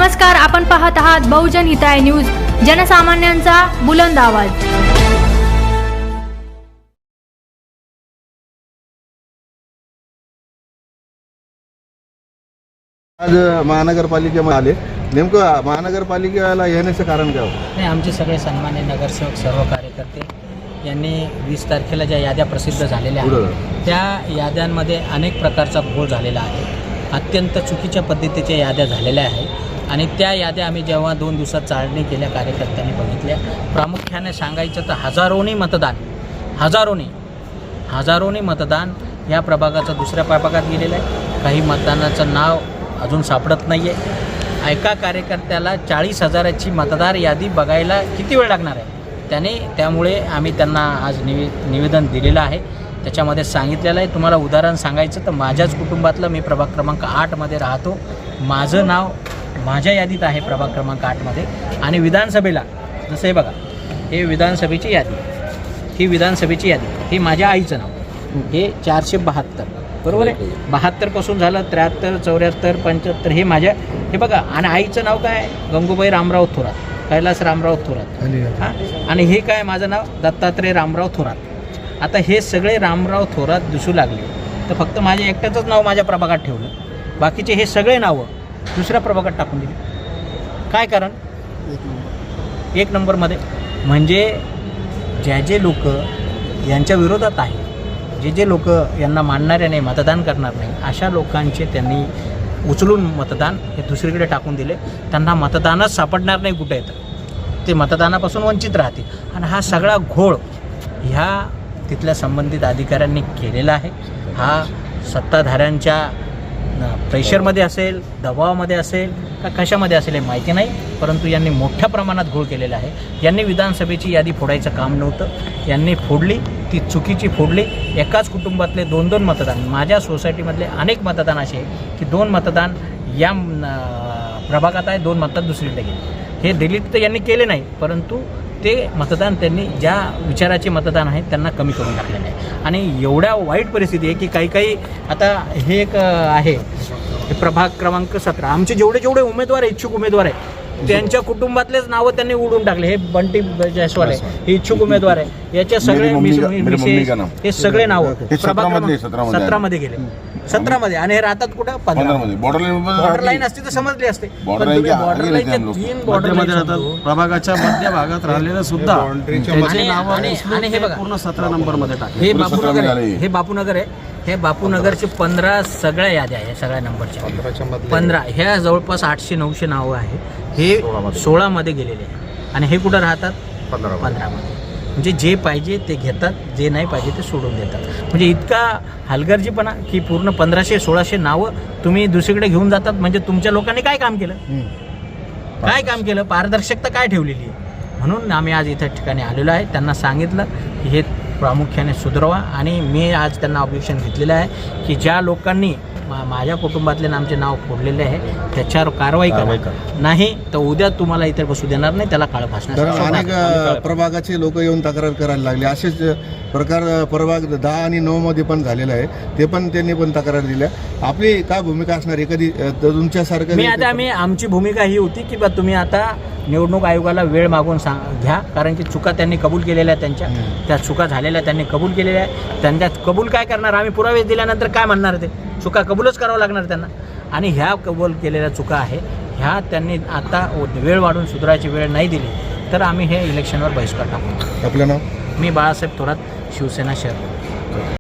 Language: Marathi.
नमस्कार, आपण पाहत आहात बहुजन हिताय न्यूज, जनसामान्यांचा बुलंद आवाज। आज महानगरपालिकेमध्ये आले, नेमकं महानगरपालिकेला येण्याचं कारण काय होतं? नाही, आमचे सगळे सन्मान्य नगरसेवक सर्व कार्यकर्ते यांनी 20 तारखेला ज्या याद्या प्रसिद्ध झालेल्या आहेत त्या याद्यांमध्ये अनेक प्रकारचा घोळ झालेला आहे। अत्यंत चुकीच्या पद्धतीच्या याद्या झालेल्या आहेत आणि त्या याद्या आम्ही जेव्हा 2 दिवसात चाळणी केल्या कार्यकर्त्यांनी बघितल्या। प्रामुख्याने सांगायचं तर हजारोनी मतदान या प्रभागाचं दुसऱ्या प्रभागात गेलेलं आहे। काही मतदानाचं नाव अजून सापडत नाही आहे। एका कार्यकर्त्याला 40,000ची मतदार यादी बघायला किती वेळ लागणार आहे त्यामुळे आम्ही त्यांना आज निवेदन दिलेलं आहे। त्याच्यामध्ये सांगितलेलं आहे, तुम्हाला उदाहरण सांगायचं तर माझ्याच कुटुंबातलं मी प्रभाग क्रमांक 8मध्ये राहतो, माझं नाव माझ्या यादीत आहे प्रभाग क्रमांक 8मध्ये। आणि विधानसभेला जसं हे बघा, हे विधानसभेची यादी, ही विधानसभेची यादी, हे माझ्या आईचं नाव, हे 472 बरोबर आहे। 72 पासून झालं 73, 74, 75 हे माझ्या, हे बघा। आणि आईचं नाव काय, गंगूबाई रामराव थोरात, कैलास रामराव थोरात, हां। आणि हे काय, माझं नाव दत्तात्रय रामराव थोरात। आता हे सगळे रामराव थोरात दिसू लागले तर फक्त माझ्या एकट्याचंच नाव माझ्या प्रभागात ठेवलं, बाकीचे हे सगळे नावं दुसऱ्या प्रभागात टाकून दिली। काय कारण? 1 नंबरमध्ये म्हणजे जे लोक यांच्या विरोधात आहे, जे लोक यांना मानणारे नाही, मतदान करणार नाही, अशा लोकांचे त्यांनी उचलून मतदान हे दुसरीकडे टाकून दिले। त्यांना मतदानच सापडणार नाही कुठे येतं, ते मतदानापासून वंचित राहतील। आणि हा सगळा घोळ ह्या तिथल्या संबंधित अधिकाऱ्यांनी केलेला आहे। हा सत्ताधाऱ्यांच्या प्रेशरमध्ये असेल, दबावामध्ये असेल का कशामध्ये असेल हे माहिती नाही, परंतु यांनी मोठ्या प्रमाणात घोळ केलेला आहे। यांनी विधानसभेची यादी फोडायचं काम नव्हतं, यांनी फोडली, ती चुकीची फोडली। एकाच कुटुंबातले 2-2 मतदान, माझ्या सोसायटीमधले अनेक मतदान असे आहे की 2 मतदान या प्रभागात आहे, 2 मतदान दुसरीकडे गेले। हे डिलीट तर यांनी केले नाही, परंतु ते मतदान त्यांनी ज्या विचाराचे मतदान आहेत त्यांना कमी करून टाकलेलं आहे। आणि एवढ्या वाईट परिस्थिती आहे की काही आता हे एक आहे, हे प्रभाग क्रमांक 17, आमचे जेवढे उमेदवार आहे, इच्छुक उमेदवार आहे, त्यांच्या कुटुंबातलेच नावं त्यांनी उडून टाकले। हे बंटी जयस्वाल आहे, हे इच्छुक उमेदवार आहे, याचे सगळे हे सगळे नावं प्रभाग 17मध्ये गेले, 17मध्ये। आणि हे राहतात कुठं? 15मध्ये। बॉर्डर लाईन असते तर समजली असते, पण तुम्ही बॉर्डर लाईनच्या 3 बॉर्डर मध्ये राहतात, प्रभागाच्या मध्य भागात राहिलेलं सुद्धा आणि हे बघा पूर्ण 17 नंबरमध्ये टाकले। हे बापूनगर आहे, हे बापूनगर आहे, हे बापूनगरचे 15 सगळ्या याद्या आहे, सगळ्या नंबरच्या 15, ह्या जवळपास 800-900 नावं आहे, हे 16मध्ये गेलेले आहे। आणि हे कुठं राहतात? 15मध्ये। म्हणजे जे पाहिजे ते घेतात, जे नाही पाहिजे ते सोडून देतात। म्हणजे इतका हलगर्जीपणा की पूर्ण 1500-1600 नावं तुम्ही दुसरीकडे घेऊन जातात। म्हणजे तुमच्या लोकांनी काय काम केलं, काय काम केलं, पारदर्शकता काय ठेवलेली आहे? म्हणून आम्ही आज इथं ठिकाणी आलेलो आहे, त्यांना सांगितलं की हे प्रामुख्याने सुधारवा। आणि मी आज त्यांना ऑब्जेक्शन घेतलेलं आहे की ज्या लोकांनी माझ्या कुटुंबातले आमचे नाव फोडलेले आहे त्याच्यावर कारवाई करा, नाही तर उद्या तुम्हाला इथे बसू देणार नाही, त्याला काळं फासणार। अनेक प्रभागाचे लोक येऊन तक्रार करायला लागले, असेच प्रकार प्रभाग 10 आणि 9 मध्ये पण झालेला आहे, ते पण त्यांनी पण तक्रार दिल्या। आपली काय भूमिका असणार आहे? कधी तुमच्यासारखं आमची भूमिका ही होती की बा तुम्ही आता निवडणूक आयोगाला वेळ मागून घ्या, कारण की चुका त्यांनी कबूल केलेल्या आहेत, त्या चुका झालेल्या त्यांनी कबूल केलेल्या आहेत। त्यांच्या कबूल काय करणार, आम्ही पुरावे दिल्यानंतर काय म्हणणार, ते चुका कबूलच करावं लागणार त्यांना। आणि ह्या कबूल केलेल्या चुका आहे, ह्या त्यांनी आता वेळ वाढून सुधारायची वेळ नाही दिली तर आम्ही हे इलेक्शनवर बहिष्कार टाकू। आपलं नाव? मी बाळासाहेब थोरात, शिवसेना शहर।